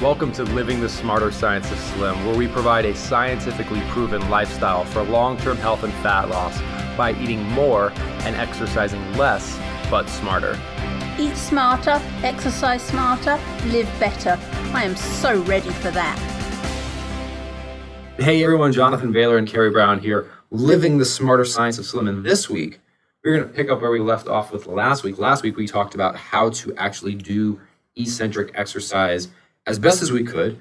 Welcome to Living the Smarter Science of Slim, where we provide a scientifically proven lifestyle for long-term health and fat loss by eating more and exercising less, but smarter. Eat smarter, exercise smarter, live better. I am so ready for that. Hey everyone, Jonathan Bailor and Carrie Brown here, Living the Smarter Science of Slim. And this week, we're going to pick up where we left off with last week. Last week, we talked about how to actually do eccentric exercise as best as we could,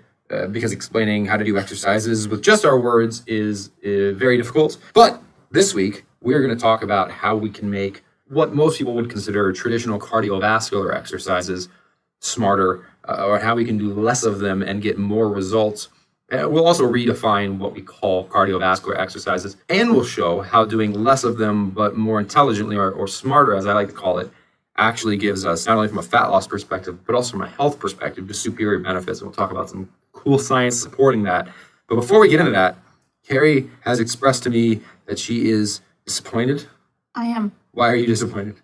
because explaining how to do exercises with just our words is very difficult. But this week, we're going to talk about how we can make what most people would consider traditional cardiovascular exercises smarter, or how we can do less of them and get more results. We'll also redefine what we call cardiovascular exercises, and we'll show how doing less of them, but more intelligently or smarter, as I like to call it, actually gives us, not only from a fat loss perspective, but also from a health perspective, just superior benefits. And we'll talk about some cool science supporting that. But before we get into that, Carrie has expressed to me that she is disappointed. I am. Why are you disappointed?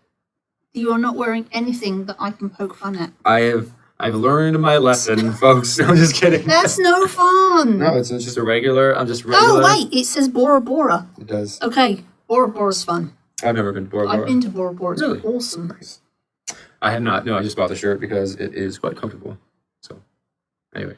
You are not wearing anything that I can poke fun at. I've learned my lesson, folks. No, I'm just kidding. That's no fun. No, it's just a regular. I'm just regular. Oh, wait. It says Bora Bora. It does. Okay. Bora Bora's fun. I've never been to Bora Bora. I've been to Bora Bora. It's Really? awesome. Nice. I have not. No, I just bought the shirt because it is quite comfortable. So, anyway.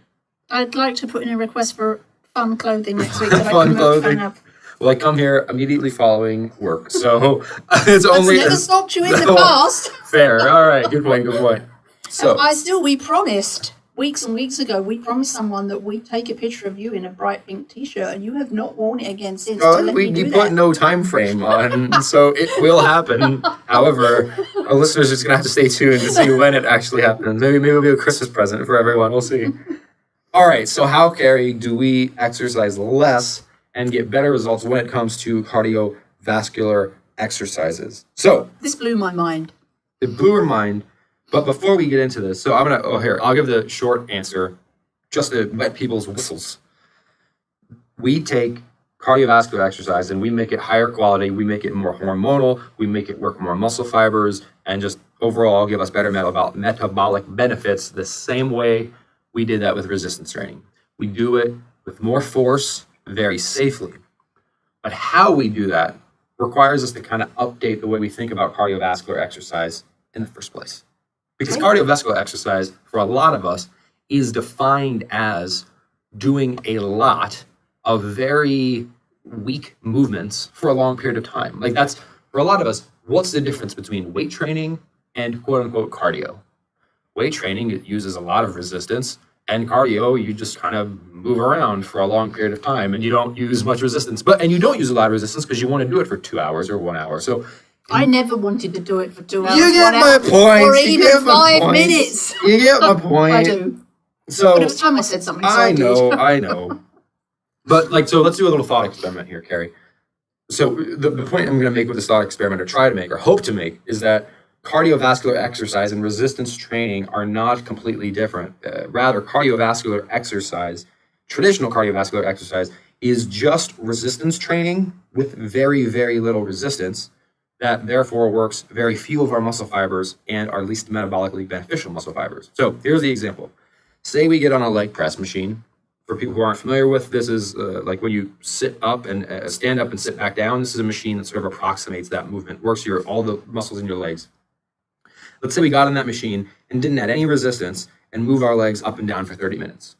I'd like to put in a request for fun clothing next week. That Fun I can clothing. Fan of. Well, I come here immediately following work, so it's only That's never stopped you in the past. fair. All right, good point. Good point. So, We promised weeks and weeks ago, we promised someone that we'd take a picture of you in a bright pink t-shirt, and you have not worn it again since. we put no time frame on, so it will happen. However, our listeners are just gonna have to stay tuned to see when it actually happens. Maybe it'll be a Christmas present for everyone. We'll see. All right. So, how, Carrie, do we exercise less and get better results when it comes to cardiovascular exercises? So, This blew my mind. it blew her mind. But before we get into this, so I'll give the short answer just to wet people's whistles. We take cardiovascular exercise and we make it higher quality, we make it more hormonal, we make it work more muscle fibers, and just overall give us better metabolic benefits the same way we did that with resistance training. We do it with more force, very safely. But how we do that requires us to kind of update the way we think about cardiovascular exercise in the first place. Because cardiovascular exercise, for a lot of us, is defined as doing a lot of very weak movements for a long period of time. Like that's, for a lot of us, what's the difference between weight training and quote unquote cardio? Weight training, it uses a lot of resistance, and cardio, you just kind of move around for a long period of time and you don't use much resistance. And you don't use a lot of resistance because you want to do it for 2 hours or 1 hour. So I never wanted to do it for 2 hours. you get 1 my hour, point. or even 5 minutes. You get my point. I do. So But it was time I said something. So I know, did. I know. But so let's do a little thought experiment here, Carrie. So the point I'm going to make with this thought experiment, or try to make, or hope to make, is that cardiovascular exercise and resistance training are not completely different. Rather, cardiovascular exercise, traditional cardiovascular exercise, is just resistance training with very, very little resistance that therefore works very few of our muscle fibers and our least metabolically beneficial muscle fibers. So here's the example. Say we get on a leg press machine. For people who aren't familiar with, this is like when you sit up and stand up and sit back down. This is a machine that sort of approximates that movement, works all the muscles in your legs. Let's say we got on that machine and didn't add any resistance and move our legs up and down for 30 minutes.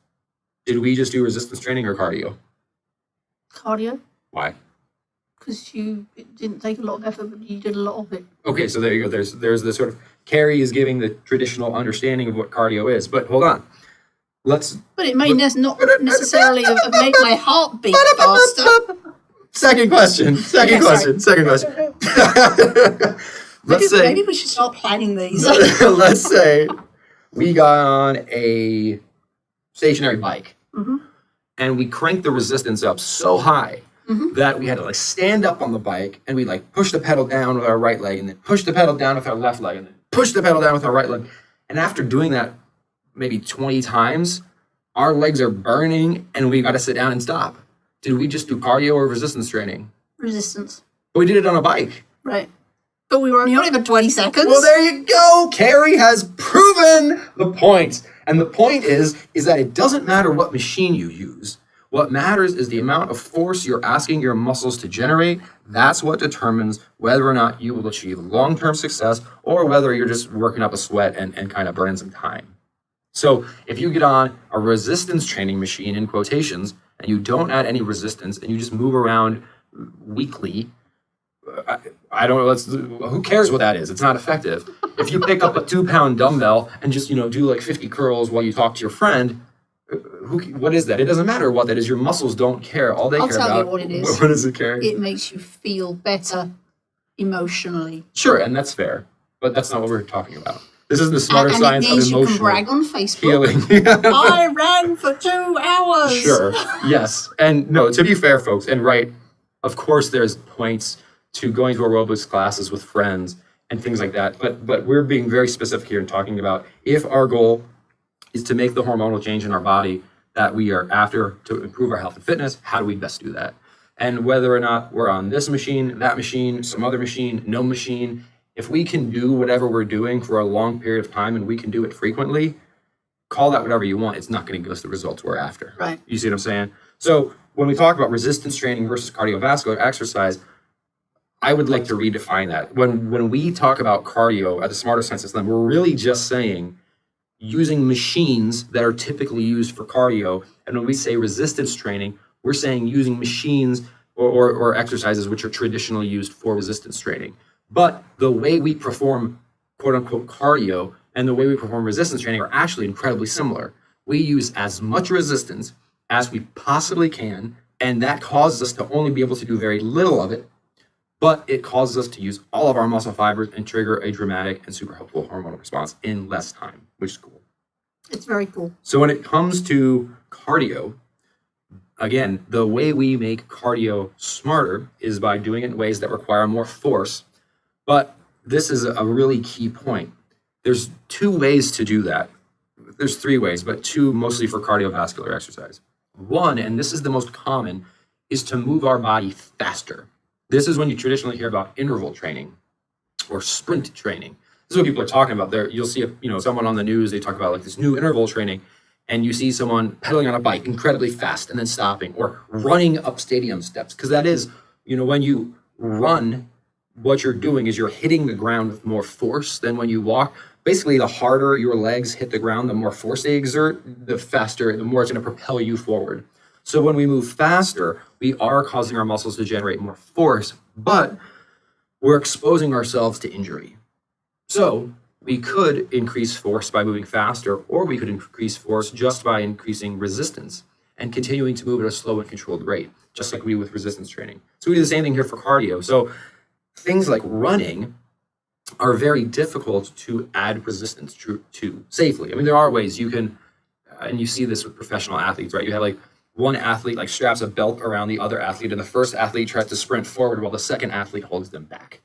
Did we just do resistance training or cardio? Cardio, Why? because it didn't take a lot of effort, but you did a lot of it. Okay, so there you go. There's the sort of, Carrie is giving the traditional understanding of what cardio is. But hold on. But it may not necessarily have made my heart beat faster. Second question. Maybe we should start planning these. Let's say we got on a stationary bike and we cranked the resistance up so high that we had to stand up on the bike and we push the pedal down with our right leg and then push the pedal down with our left leg and then push the pedal down with our right leg. And after doing that maybe 20 times, our legs are burning and we got to sit down and stop. Did we just do cardio or resistance training? Resistance. But we did it on a bike. Right. But we were only on it for 20 seconds. Well, there you go. Carrie has proven the point. And the point is that it doesn't matter what machine you use. What matters is the amount of force you're asking your muscles to generate. That's what determines whether or not you will achieve long-term success or whether you're just working up a sweat and kind of burning some time. So if you get on a resistance training machine, in quotations, and you don't add any resistance and you just move around weakly, I don't know, who cares what that is? It's not effective. If you pick up a 2-pound dumbbell and just, do like 50 curls while you talk to your friend, what is that? It doesn't matter what that is. Your muscles don't care. All they care about. I'll tell you what it is. What does it care? It makes you feel better emotionally. Sure, and that's fair, but that's not what we're talking about. This is the smarter science of emotional you can brag on Facebook. healing. I ran for 2 hours. Sure. Yes. And no, to be fair, folks, and right, of course, there's points to going to aerobics classes with friends and things like that. But we're being very specific here and talking about if our goal is to make the hormonal change in our body that we are after to improve our health and fitness, how do we best do that? And whether or not we're on this machine, that machine, some other machine, no machine, if we can do whatever we're doing for a long period of time and we can do it frequently, call that whatever you want. It's not going to give us the results we're after. Right. You see what I'm saying? So when we talk about resistance training versus cardiovascular exercise, I would like to redefine that. When we talk about cardio at the Smarter Science System, we're really just saying using machines that are typically used for cardio. And when we say resistance training, we're saying using machines or exercises which are traditionally used for resistance training. But the way we perform quote unquote cardio and the way we perform resistance training are actually incredibly similar. We use as much resistance as we possibly can, and that causes us to only be able to do very little of it, but it causes us to use all of our muscle fibers and trigger a dramatic and super helpful hormonal response in less time, which is cool. It's very cool. So when it comes to cardio, again, the way we make cardio smarter is by doing it in ways that require more force. But this is a really key point. There's 2 ways to do that. There's 3 ways, but 2 mostly for cardiovascular exercise. 1, and this is the most common, is to move our body faster. This is when you traditionally hear about interval training or sprint training. This is what people are talking about. You'll see someone on the news, they talk about like this new interval training, and you see someone pedaling on a bike incredibly fast and then stopping, or running up stadium steps. Because that is, when you run, what you're doing is you're hitting the ground with more force than when you walk. Basically, the harder your legs hit the ground, the more force they exert, the faster, the more it's going to propel you forward. So when we move faster, we are causing our muscles to generate more force, but we're exposing ourselves to injury. So we could increase force by moving faster, or we could increase force just by increasing resistance and continuing to move at a slow and controlled rate, just like we do with resistance training. So we do the same thing here for cardio. So things like running are very difficult to add resistance to safely. I mean, there are ways you can, and you see this with professional athletes, right? You have like one athlete like straps a belt around the other athlete, and the first athlete tries to sprint forward while the second athlete holds them back.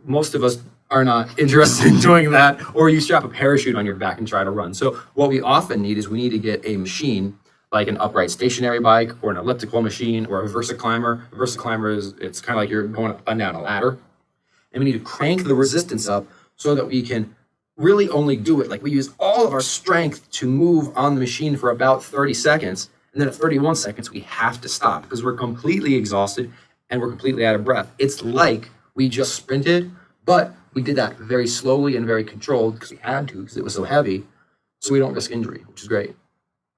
Most of us are not interested in doing that, or you strap a parachute on your back and try to run. So what we often need is we need to get a machine like an upright stationary bike or an elliptical machine or a VersaClimber. A VersaClimber it's kind of like you're going up and down a ladder. And we need to crank the resistance up so that we can really only do it. Like we use all of our strength to move on the machine for about 30 seconds. And then at 31 seconds, we have to stop because we're completely exhausted and we're completely out of breath. It's like we just sprinted, but we did that very slowly and very controlled because we had to, because it was so heavy, so we don't risk injury, which is great.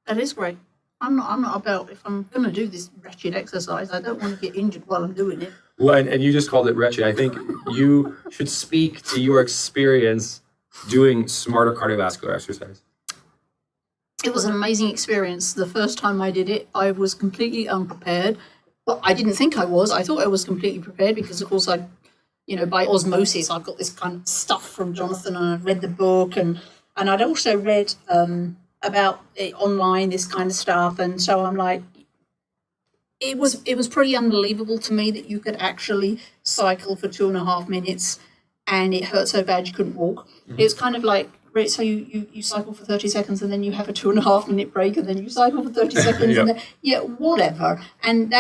That is great. I'm not about, if I'm going to do this wretched exercise, I don't want to get injured while I'm doing it. Well, and you just called it wretched. I think you should speak to your experience doing smarter cardiovascular exercise. It was an amazing experience. The first time I did it, I was completely unprepared. Well, I didn't think I was. I thought I was completely prepared because, of course, by osmosis, I've got this kind of stuff from Jonathan, and I've read the book, and I'd also read about it online, this kind of stuff. And so I'm like, it was pretty unbelievable to me that you could actually cycle for 2.5 minutes and it hurt so bad you couldn't walk. Mm-hmm. It's kind of like, so you cycle for 30 seconds and then you have a 2.5 minute break and then you cycle for 30 seconds Yep. and then, whatever. And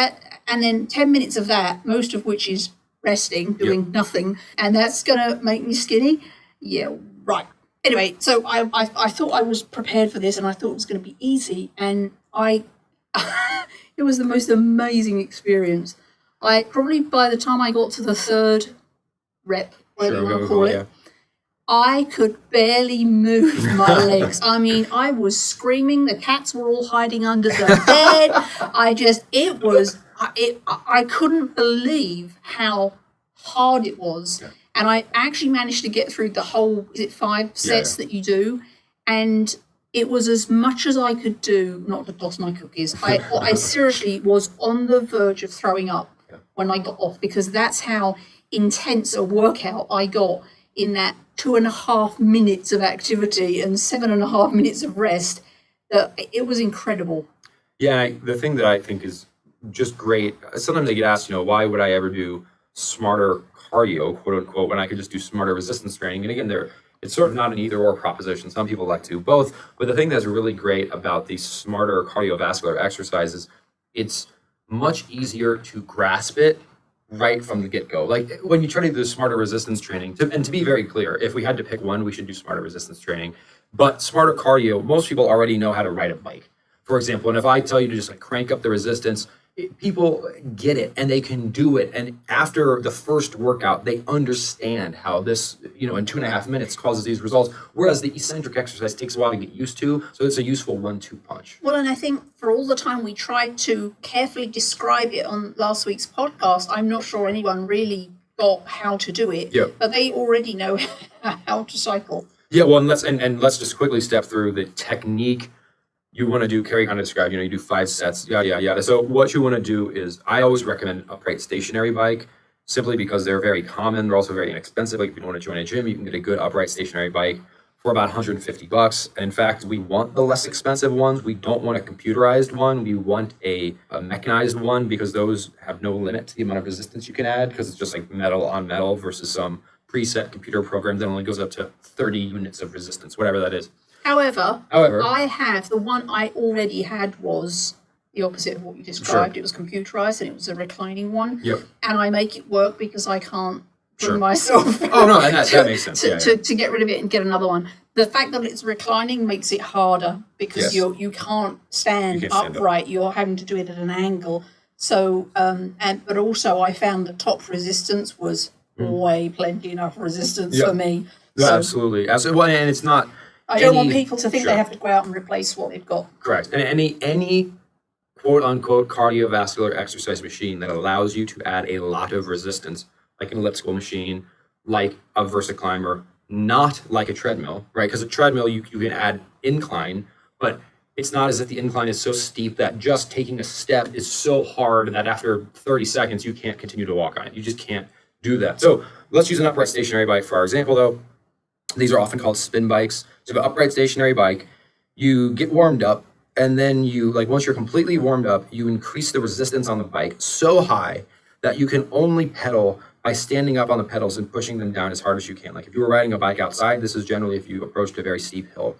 then 10 minutes of that, most of which is resting, doing nothing, and that's going to make me skinny. Yeah, right. Anyway, so I thought I was prepared for this, and I thought it was going to be easy, and it was the most amazing experience. I probably, by the time I got to the third rep, whatever you want to call it, I could barely move my legs. I mean, I was screaming. The cats were all hiding under the bed. I couldn't believe how hard it was. Yeah. And I actually managed to get through the whole, is it 5 sets that you do? And it was as much as I could do not to toss my cookies. I seriously was on the verge of throwing up when I got off, because that's how intense a workout I got in that 2.5 minutes of activity and 7.5 minutes of rest. It was incredible. Yeah, the thing that I think is just great, sometimes I get asked, why would I ever do smarter cardio, quote unquote, when I could just do smarter resistance training? And again, it's sort of not an either or proposition. Some people like to do both. But the thing that's really great about these smarter cardiovascular exercises, it's much easier to grasp it right from the get-go. Like when you try to do smarter resistance training, and to be very clear, if we had to pick one, we should do smarter resistance training. But smarter cardio, most people already know how to ride a bike, for example. And if I tell you to just crank up the resistance, people get it and they can do it. And after the first workout, they understand how this, in 2.5 minutes causes these results. Whereas the eccentric exercise takes a while to get used to. So it's a useful 1-2 punch. Well, and I think for all the time we tried to carefully describe it on last week's podcast, I'm not sure anyone really got how to do it, but they already know how to cycle. Yeah, well, and let's just quickly step through the technique you want to do. Carrie kind of described, you do 5 sets, yada. So what you want to do is, I always recommend an upright stationary bike, simply because they're very common. They're also very inexpensive. Like if you want to join a gym, you can get a good upright stationary bike for about $150. And in fact, we want the less expensive ones. We don't want a computerized one. We want a mechanized one, because those have no limit to the amount of resistance you can add, because it's just like metal on metal versus some preset computer program that only goes up to 30 units of resistance, whatever that is. However, the one I already had was the opposite of what you described. Sure. It was computerized, and it was a reclining one. Yep. And I make it work because I can't bring myself and that makes sense. To get rid of it and get another one. The fact that it's reclining makes it harder, because you can't stand upright. You're having to do it at an angle. So but also I found the top resistance was way plenty enough resistance for me. So, absolutely. Well, and it's not. I don't want people to think they have to go out and replace what they've got. Correct. And any quote unquote cardiovascular exercise machine that allows you to add a lot of resistance, like an elliptical machine, like a VersaClimber, not like a treadmill, right? Because a treadmill, you can add incline, but it's not as if the incline is so steep that just taking a step is so hard that after 30 seconds, you can't continue to walk on it. You just can't do that. So let's use an upright stationary bike for our example, though. These are often called spin bikes. So an upright stationary bike, you get warmed up, and then once you're completely warmed up, you increase the resistance on the bike so high that you can only pedal by standing up on the pedals and pushing them down as hard as you can. Like if you were riding a bike outside, this is generally if you approached a very steep hill.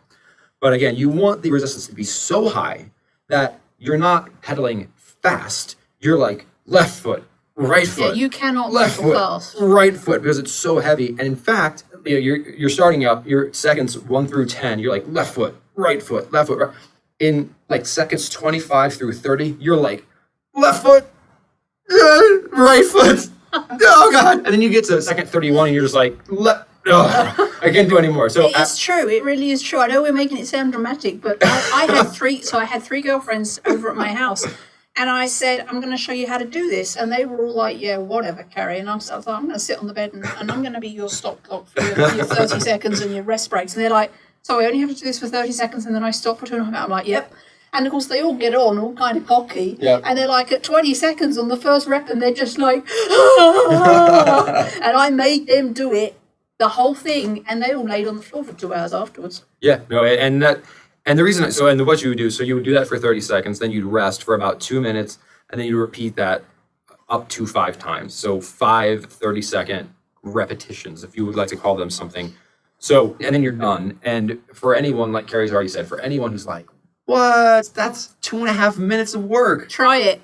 But again, you want the resistance to be so high that you're not pedaling fast. You're like left foot, right foot. Yeah, you cannot left foot, fast. Right foot, because it's so heavy. And in fact, you're starting up, your seconds 1 through 10, you're like left foot, right foot, left foot. Right. In like seconds 25 through 30, you're like left foot, right foot. Oh God. And then you get to second 31 and you're just like, I can't do anymore. So it's true. It really is true. I know we're making it sound dramatic, but I had 3. So I had 3 girlfriends over at my house. And I said, I'm going to show you how to do this. And they were all like, yeah, whatever, Carrie. And I was like, I'm going to sit on the bed and I'm going to be your stop clock for your 30 seconds and your rest breaks. And they're like, so I only have to do this for 30 seconds and then I stop for 2.5 minutes. I'm like, yep. And of course, they all get on, all kind of cocky. Yep. And they're like at 20 seconds on the first rep and they're just like, ah! And I made them do it, the whole thing. And they all laid on the floor for 2 hours afterwards. Yeah, no, and the reason, and what you would do, so you would do that for 30 seconds, then you'd rest for about 2 minutes, and then you'd repeat that up to 5 times. So 5 30-second repetitions, if you would like to call them something. So, and then you're done. And for anyone, like Carrie's already said, for anyone who's like, what? That's 2.5 minutes of work. Try it.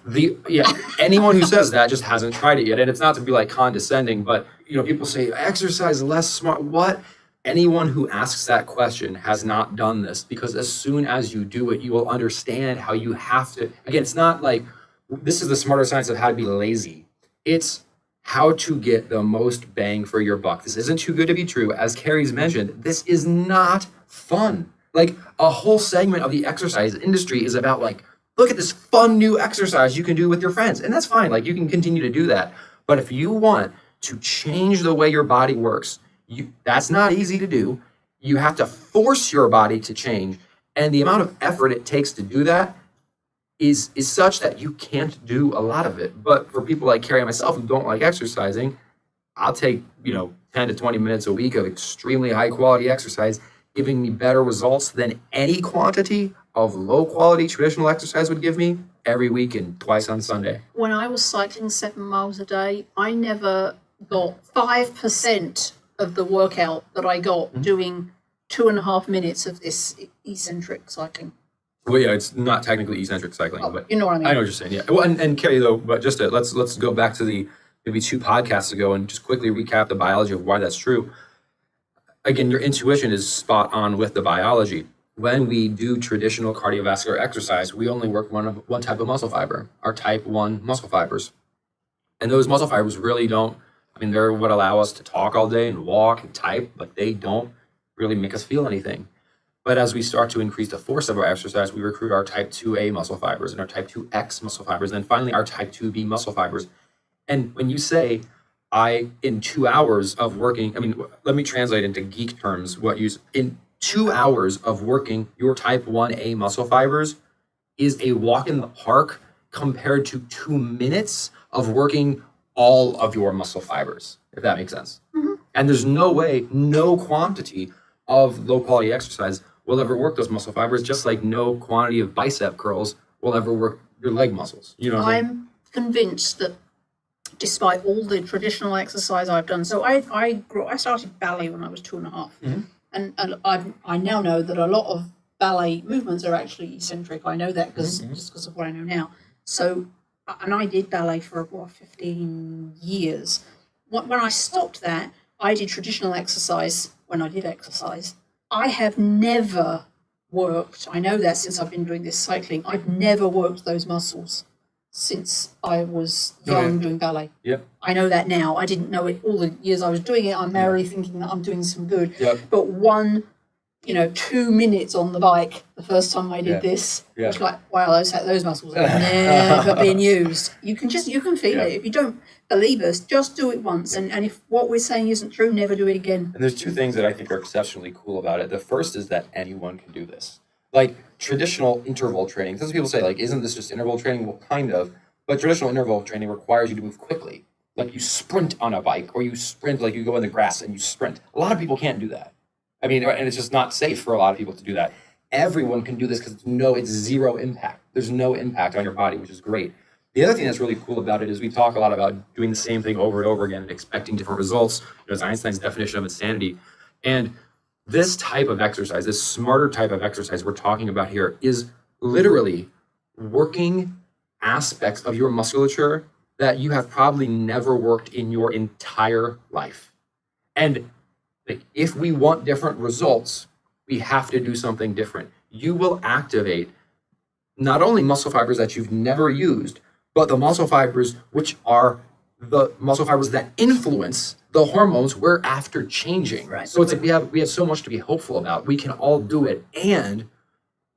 Anyone who says that just hasn't tried it yet. And it's not to be like condescending, but people say exercise less smart. What? Anyone who asks that question has not done this, because as soon as you do it, you will understand how you have to. Again, it's not like this is the smarter science of how to be lazy. It's how to get the most bang for your buck. This isn't too good to be true. As Carrie's mentioned, this is not fun. Like a whole segment of the exercise industry is about like, look at this fun new exercise you can do with your friends. And that's fine. Like you can continue to do that. But if you want to change the way your body works, that's not easy to do. You have to force your body to change. And the amount of effort it takes to do that is such that you can't do a lot of it. But for people like Carrie and myself who don't like exercising, I'll take, 10 to 20 minutes a week of extremely high quality exercise, giving me better results than any quantity of low quality traditional exercise would give me every week and twice on Sunday. When I was cycling 7 miles a day, I never got 5% of the workout that I got doing 2.5 minutes of this eccentric cycling. Well, yeah, it's not technically eccentric cycling, but you know what I mean. I know what you're saying. Yeah. Well, and Carrie, though, but just let's go back to the maybe 2 podcasts ago and just quickly recap the biology of why that's true. Again, your intuition is spot on with the biology. When we do traditional cardiovascular exercise, we only work one type of muscle fiber, our type 1 muscle fibers. And those muscle fibers really don't, they're what allow us to talk all day and walk and type, but they don't really make us feel anything. But as we start to increase the force of our exercise, we recruit our type 2A muscle fibers and our type 2X muscle fibers, and then finally our type 2B muscle fibers. And when you say, in 2 hours of working, let me translate into geek terms in 2 hours of working your type 1A muscle fibers is a walk in the park compared to 2 minutes of working all of your muscle fibers, if that makes sense. Mm-hmm. And there's no way, no quantity of low quality exercise will ever work those muscle fibers, just like no quantity of bicep curls will ever work your leg muscles. You know what I'm convinced that despite all the traditional exercise I've done, so I started ballet when I was 2.5. Mm-hmm. And I now know that a lot of ballet movements are actually eccentric. I know that just because of what I know now. So, and I did ballet for 15 years. When I stopped that, I did traditional exercise when I did exercise. I have never worked, I know that since I've been doing this cycling, I've never worked those muscles since I was young doing ballet. Yep. I know that now. I didn't know it all the years I was doing it. I'm merely thinking that I'm doing some good. Yep. But 2 minutes on the bike the first time I did this, it was like, wow, those muscles are never being used. You can feel it. If you don't believe us, just do it once. And if what we're saying isn't true, never do it again. And there's 2 things that I think are exceptionally cool about it. The first is that anyone can do this. Like traditional interval training. Some people say, like, isn't this just interval training? Well, kind of. But traditional interval training requires you to move quickly. Like you sprint on a bike, or you sprint, like you go in the grass and you sprint. A lot of people can't do that. And it's just not safe for a lot of people to do that. Everyone can do this because it's 0 impact. There's no impact on your body, which is great. The other thing that's really cool about it is we talk a lot about doing the same thing over and over again and expecting different results. It's Einstein's definition of insanity. And this type of exercise, this smarter type of exercise we're talking about here, is literally working aspects of your musculature that you have probably never worked in your entire life. And if we want different results, we have to do something different. You will activate not only muscle fibers that you've never used, but the muscle fibers which are the muscle fibers that influence the hormones we're after changing. Right. So it's like we have so much to be hopeful about. We can all do it, and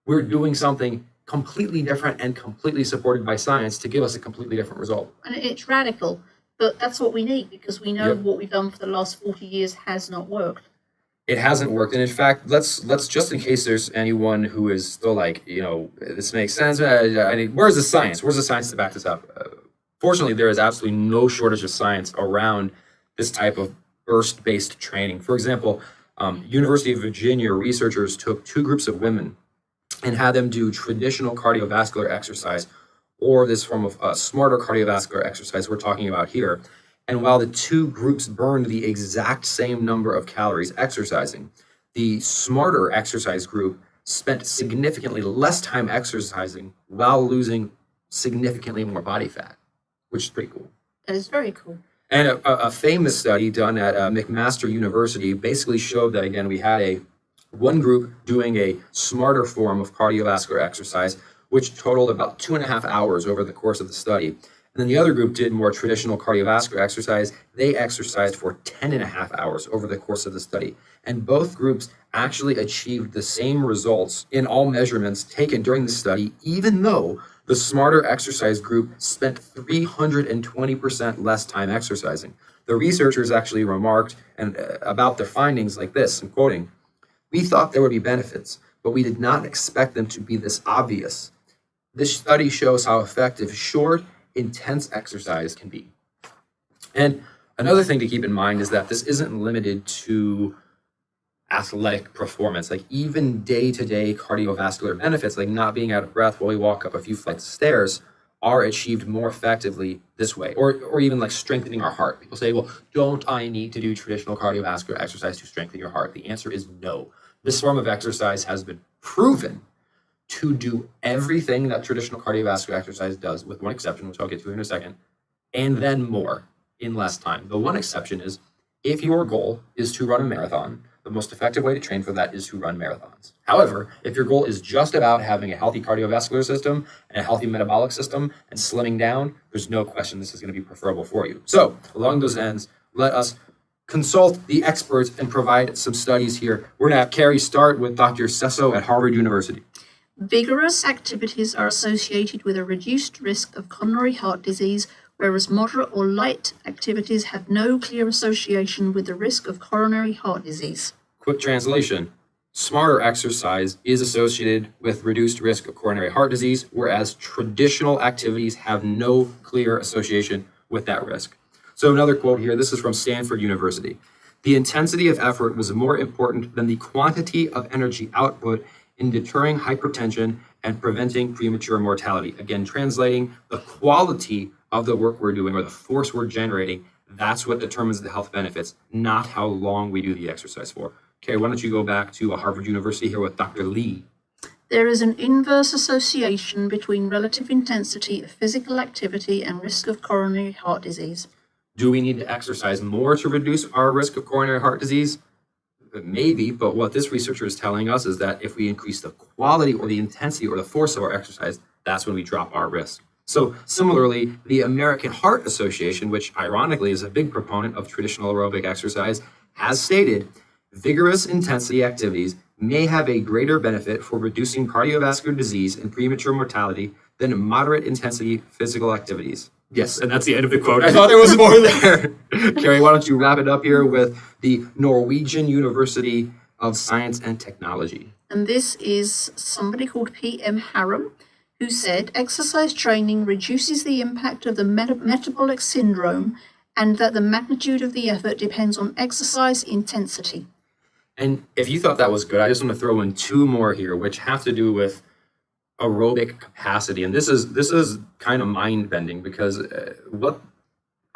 we're doing something completely different and completely supported by science to give us a completely different result. And it's radical, but that's what we need, because we know what we've done for the last 40 years has not worked. It hasn't worked. And in fact, let's just in case there's anyone who is still like, this makes sense. Where's the science? Where's the science to back this up? Fortunately, there is absolutely no shortage of science around this type of burst-based training. For example, University of Virginia researchers took 2 groups of women and had them do traditional cardiovascular exercise, or this form of smarter cardiovascular exercise we're talking about here. And while the 2 groups burned the exact same number of calories exercising, the smarter exercise group spent significantly less time exercising while losing significantly more body fat, which is pretty cool. That is very cool. And a famous study done at McMaster University basically showed that, again, we had one group doing a smarter form of cardiovascular exercise, which totaled about 2.5 hours over the course of the study. And then the other group did more traditional cardiovascular exercise. They exercised for 10.5 hours over the course of the study. And both groups actually achieved the same results in all measurements taken during the study, even though the smarter exercise group spent 320% less time exercising. The researchers actually remarked about their findings like this, I'm quoting, "We thought there would be benefits, but we did not expect them to be this obvious. This study shows how effective short, intense exercise can be." And another thing to keep in mind is that this isn't limited to athletic performance. Like even day-to-day cardiovascular benefits, like not being out of breath while we walk up a few flights of stairs, are achieved more effectively this way, or even like strengthening our heart. People say, well, don't I need to do traditional cardiovascular exercise to strengthen your heart? The answer is no. This form of exercise has been proven to do everything that traditional cardiovascular exercise does, with one exception, which I'll get to in a second, and then more in less time. The one exception is if your goal is to run a marathon, the most effective way to train for that is to run marathons. However, if your goal is just about having a healthy cardiovascular system and a healthy metabolic system and slimming down, there's no question this is going to be preferable for you. So along those ends, let us consult the experts and provide some studies here. We're going to have Carrie start with Dr. Sesso at Harvard University. Vigorous activities are associated with a reduced risk of coronary heart disease, whereas moderate or light activities have no clear association with the risk of coronary heart disease. Quick translation. Smarter exercise is associated with reduced risk of coronary heart disease, whereas traditional activities have no clear association with that risk. So another quote here, this is from Stanford University. "The intensity of effort was more important than the quantity of energy output in deterring hypertension and preventing premature mortality." Again, translating, the quality of the work we're doing or the force we're generating, that's what determines the health benefits, not how long we do the exercise for. Okay, why don't you go back to Harvard University here with Dr. Lee. There is an inverse association between relative intensity of physical activity and risk of coronary heart disease. Do we need to exercise more to reduce our risk of coronary heart disease? Maybe, but what this researcher is telling us is that if we increase the quality or the intensity or the force of our exercise, that's when we drop our risk. So similarly, the American Heart Association, which ironically is a big proponent of traditional aerobic exercise, has stated vigorous intensity activities may have a greater benefit for reducing cardiovascular disease and premature mortality than moderate intensity physical activities. Yes, and that's the end of the quote. I thought there was more there. Carrie, why don't you wrap it up here with the Norwegian University of Science and Technology. And this is somebody called P.M. Harum, who said exercise training reduces the impact of the metabolic syndrome and that the magnitude of the effort depends on exercise intensity. And if you thought that was good, I just want to throw in two more here, which have to do with aerobic capacity. And this is kind of mind-bending because what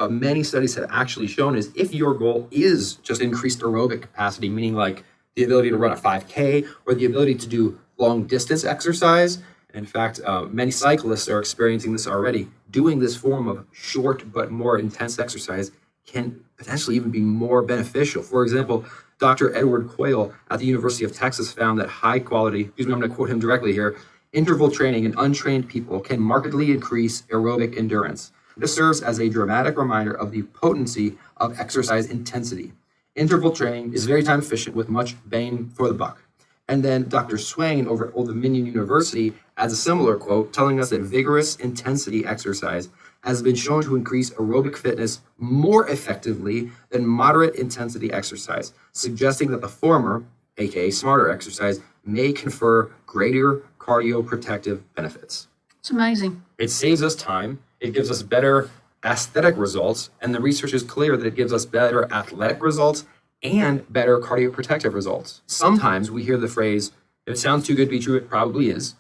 many studies have actually shown is if your goal is just increased aerobic capacity, meaning like the ability to run a 5K or the ability to do long distance exercise. In fact, many cyclists are experiencing this already. Doing this form of short but more intense exercise can potentially even be more beneficial. For example, Dr. Edward Quayle at the University of Texas found that high quality, I'm going to quote him directly here, interval training in untrained people can markedly increase aerobic endurance. This serves as a dramatic reminder of the potency of exercise intensity. Interval training is very time efficient with much bang for the buck. And then Dr. Swain over at Old Dominion University adds a similar quote telling us that vigorous intensity exercise has been shown to increase aerobic fitness more effectively than moderate intensity exercise, suggesting that the former, aka smarter exercise, may confer greater cardioprotective benefits. It's amazing. It saves us time, it gives us better aesthetic results, and the research is clear that it gives us better athletic results and better cardioprotective results. Sometimes we hear the phrase, if it sounds too good to be true, it probably is.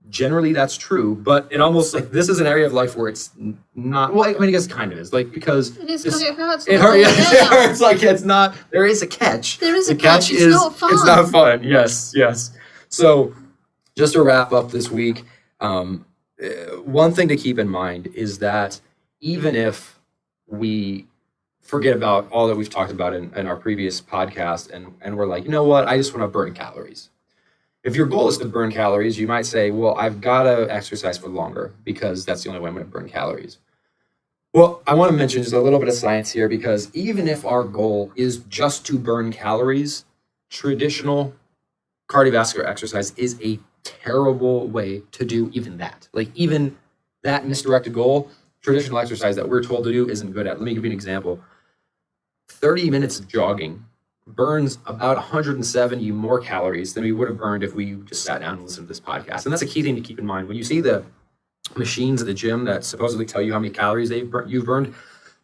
Generally, that's true, but it almost like this is an area of life where it's not, well, I mean, I guess it kind of is, like, because It is because it hurts. it hurts, it hurts, like, it's not, there is a catch. There is a The catch, it's not fun. It's not fun, yes. So, just to wrap up this week, one thing to keep in mind is that even if we forget about all that we've talked about in our previous podcast, and we're like, you know what, I just want to burn calories. If your goal is to burn calories, you might say, well, I've got to exercise for longer because that's the only way I'm going to burn calories. Well, I want to mention just a little bit of science here, because even if our goal is just to burn calories, traditional cardiovascular exercise is a terrible way to do even that. Like even that misdirected goal, traditional exercise that we're told to do isn't good at. Let me give you an example. 30 minutes of jogging burns about 170 more calories than we would have burned if we just sat down and listened to this podcast. And that's a key thing to keep in mind. When you see the machines at the gym that supposedly tell you how many calories you've burned,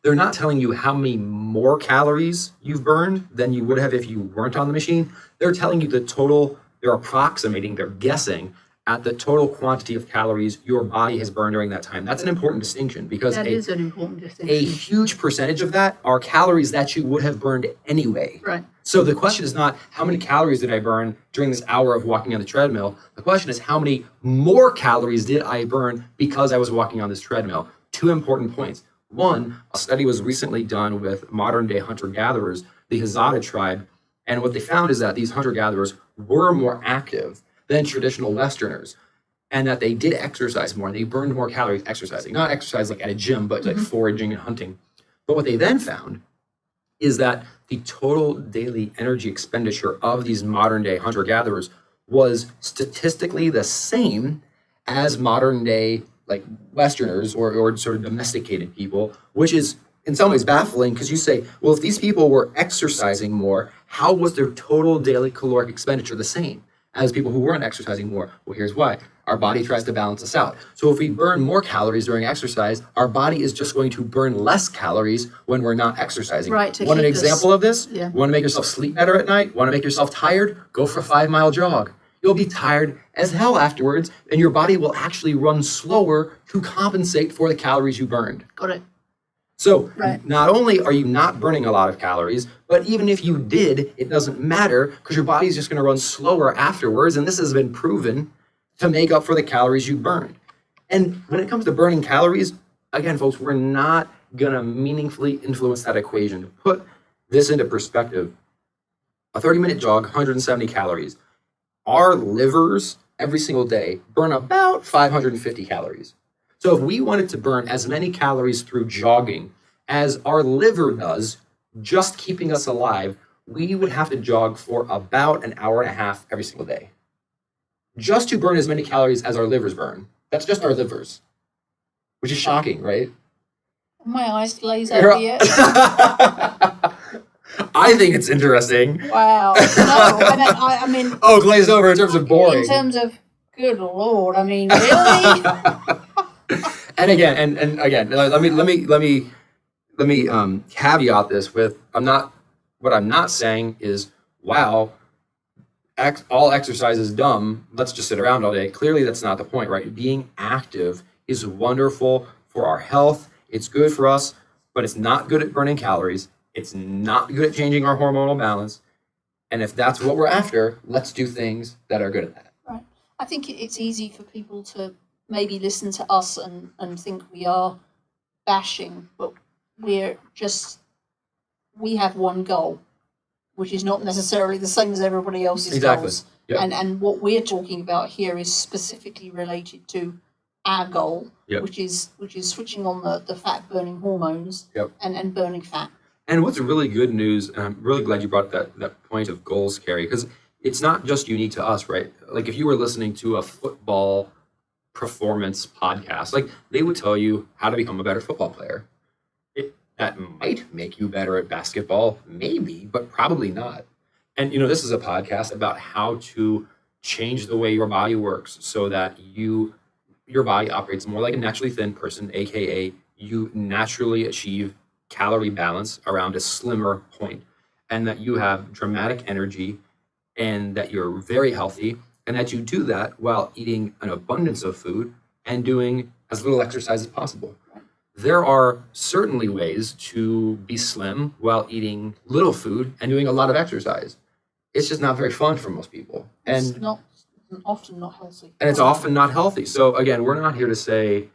they're not telling you how many more calories you've burned than you would have if you weren't on the machine. They're telling you the total, they're approximating, they're guessing at the total quantity of calories your body has burned during that time. That's an important distinction, because That is an important distinction. a huge percentage of that are calories that you would have burned anyway. Right. So the question is not how many calories did I burn during this hour of walking on the treadmill. The question is how many more calories did I burn because I was walking on this treadmill. Two important points. One, a study was recently done with modern day hunter-gatherers, the Hazara tribe, and what they found is that these hunter-gatherers were more active than traditional Westerners, and that they did exercise more. They burned more calories exercising. Not exercise like at a gym, but like foraging and hunting. But what they then found is that the total daily energy expenditure of these modern day hunter-gatherers was statistically the same as modern day like Westerners or sort of domesticated people, which is in some ways baffling, because you say, well, if these people were exercising more, how was their total daily caloric expenditure the same as people who weren't exercising more? Well, here's why. Our body tries to balance us out. So if we burn more calories during exercise, our body is just going to burn less calories when we're not exercising. Right, to Want an keep us- example of this? Yeah. Want to make yourself sleep better at night? Want to make yourself tired? Go for a 5-mile jog. You'll be tired as hell afterwards, and your body will actually run slower to compensate for the calories you burned. Got it. So Right. not only are you not burning a lot of calories, but even if you did, it doesn't matter, because your body's just going to run slower afterwards. And this has been proven to make up for the calories you burned. And when it comes to burning calories, again, folks, we're not going to meaningfully influence that equation. To put this into perspective, a 30-minute jog, 170 calories. Our livers every single day burn about 550 calories. So if we wanted to burn as many calories through jogging as our liver does, just keeping us alive, we would have to jog for about an hour and a half every single day. Just to burn as many calories as our livers burn. That's just our livers, which is shocking, right? My eyes glaze over here. I think it's interesting. Wow. No, I mean, Oh, glazed over in terms of boring. in terms of, good Lord, I mean, really? And again, and again, let me caveat this with what I'm not saying is, wow, all exercise is dumb. Let's just sit around all day. Clearly, that's not the point, right? Being active is wonderful for our health. It's good for us, but it's not good at burning calories. It's not good at changing our hormonal balance. And if that's what we're after, let's do things that are good at that. Right. I think it's easy for people to maybe listen to us and think we are bashing, but we have one goal, which is not necessarily the same as everybody else's Exactly. goals. Yep. And what we're talking about here is specifically related to our goal, Yep. which is switching on the fat burning hormones. Yep. and burning fat. And what's really good news, and I'm really glad you brought that point of goals, Carrie, because it's not just unique to us, right? Like if you were listening to a football performance podcast, like they would tell you how to become a better football player. That might make you better at basketball, maybe, but probably not. And this is a podcast about how to change the way your body works so that your body operates more like a naturally thin person, aka you naturally achieve calorie balance around a slimmer point, and that you have dramatic energy, and that you're very healthy, and that you do that while eating an abundance of food and doing as little exercise as possible. There are certainly ways to be slim while eating little food and doing a lot of exercise. It's just not very fun for most people. It's And not often not healthy. and it's often not healthy. So again, we're not here to say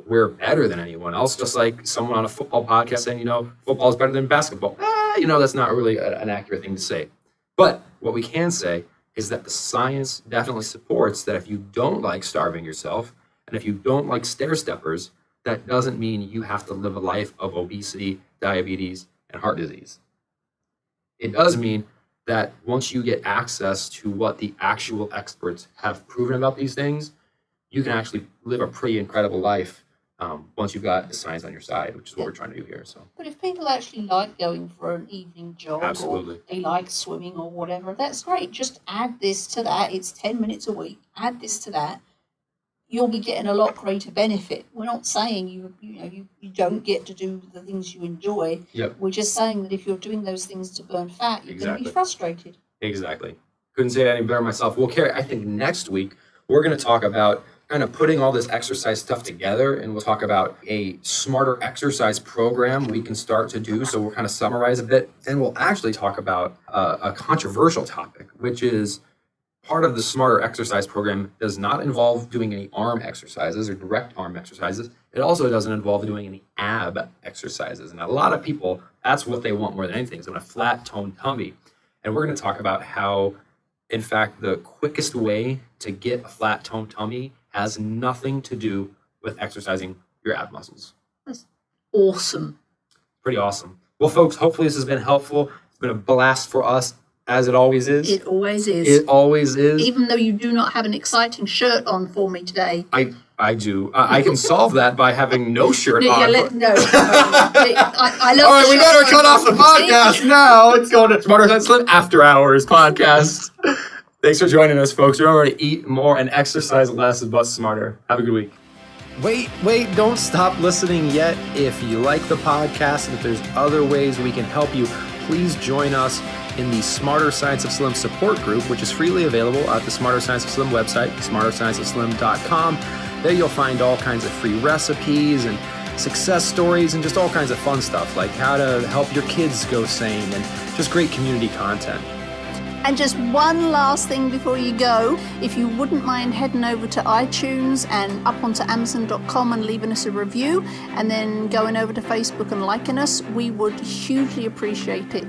we're better than anyone else, just like someone on a football podcast saying, football is better than basketball. That's not really an accurate thing to say. But what we can say is that the science definitely supports that if you don't like starving yourself, and if you don't like stair steppers, that doesn't mean you have to live a life of obesity, diabetes, and heart disease. It does mean that once you get access to what the actual experts have proven about these things, you can actually live a pretty incredible life once you've got the science on your side, which is what we're trying to do here. So, But if people actually like going for an evening jog, absolutely, or they like swimming or whatever, that's great. Just add this to that. It's 10 minutes a week. Add this to that. You'll be getting a lot greater benefit. We're not saying you don't get to do the things you enjoy. Yep. We're just saying that if you're doing those things to burn fat, you're going to be frustrated. Exactly. Couldn't say it any better myself. Well, Carrie, I think next week we're going to talk about kind of putting all this exercise stuff together, and we'll talk about a smarter exercise program we can start to do. So we'll kind of summarize a bit, and we'll actually talk about a controversial topic, which is part of the smarter exercise program does not involve doing any arm exercises or direct arm exercises. It also doesn't involve doing any ab exercises. And a lot of people, that's what they want more than anything, is a flat toned tummy. And we're going to talk about how, in fact, the quickest way to get a flat toned tummy has nothing to do with exercising your ab muscles. That's awesome. Pretty awesome. Well, folks, hopefully this has been helpful. It's been a blast for us, as it always is. It always is. It always is. Even though you do not have an exciting shirt on for me today. I do. I can solve that by having no shirt on. I love All right, we better cut off the podcast now. It's going to Smarter Than Slim After Hours podcast. Thanks for joining us, folks. Remember to eat more and exercise less, but smarter. Have a good week. Wait, don't stop listening yet. If you like the podcast and if there's other ways we can help you, please join us in the Smarter Science of Slim support group, which is freely available at the Smarter Science of Slim website, smarterscienceofslim.com. There you'll find all kinds of free recipes and success stories and just all kinds of fun stuff, like how to help your kids go sane and just great community content. And just one last thing before you go, if you wouldn't mind heading over to iTunes and up onto Amazon.com and leaving us a review, and then going over to Facebook and liking us, we would hugely appreciate it.